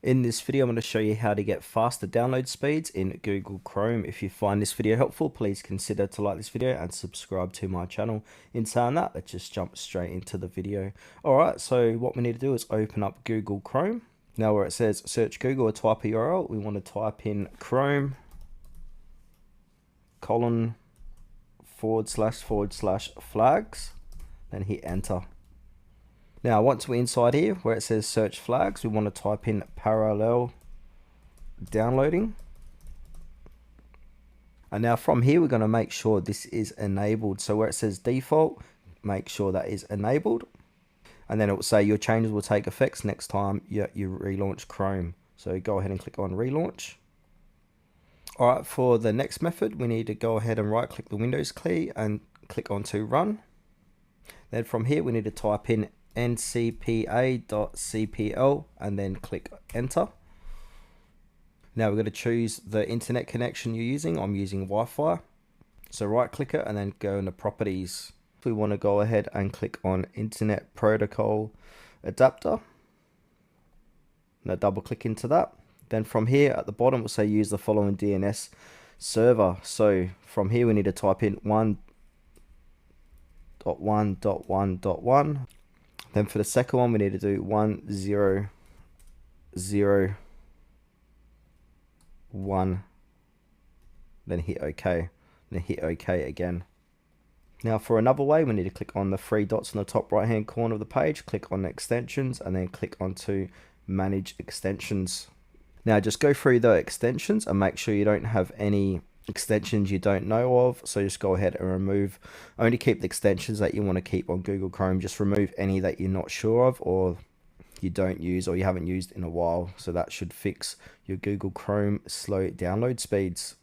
In this video, I'm going to show you how to get faster download speeds in Google Chrome. If you find this video helpful, please consider to like this video and subscribe to my channel. In saying that, let's just jump straight into the video. Alright, so what we need to do is open up Google Chrome. Now where it says search Google or type a URL, we want to type in Chrome //flags, then hit enter. Now, once we're inside here, where it says search flags, we want to type in parallel downloading. And now from here, we're going to make sure this is enabled. So where it says default, make sure that is enabled. And then it will say your changes will take effects next time you relaunch Chrome. So go ahead and click on relaunch. All right, for the next method, we need to go ahead and right click the Windows key and click on to run. Then from here, we need to type in ncpa.cpl and then click enter. Now we're going to choose the internet connection you're using. I'm using Wi-Fi. So right click it and then go into properties. We want to go ahead and click on internet protocol adapter. Now double click into that. Then from here at the bottom, we'll say use the following DNS server. So from here, we need to type in 1.1.1.1. Then for the second one, we need to do 1.0.0.1. Then hit OK. Then hit OK again. Now for another way, we need to click on the three dots on the top right hand corner of the page, click on extensions, and then click onto manage extensions. Now just go through the extensions and make sure you don't have any extensions you don't know of. So just go ahead and remove, only keep the extensions that you want to keep on Google Chrome. Just remove any that you're not sure of or you don't use or you haven't used in a while. So that should fix your Google Chrome slow download speeds.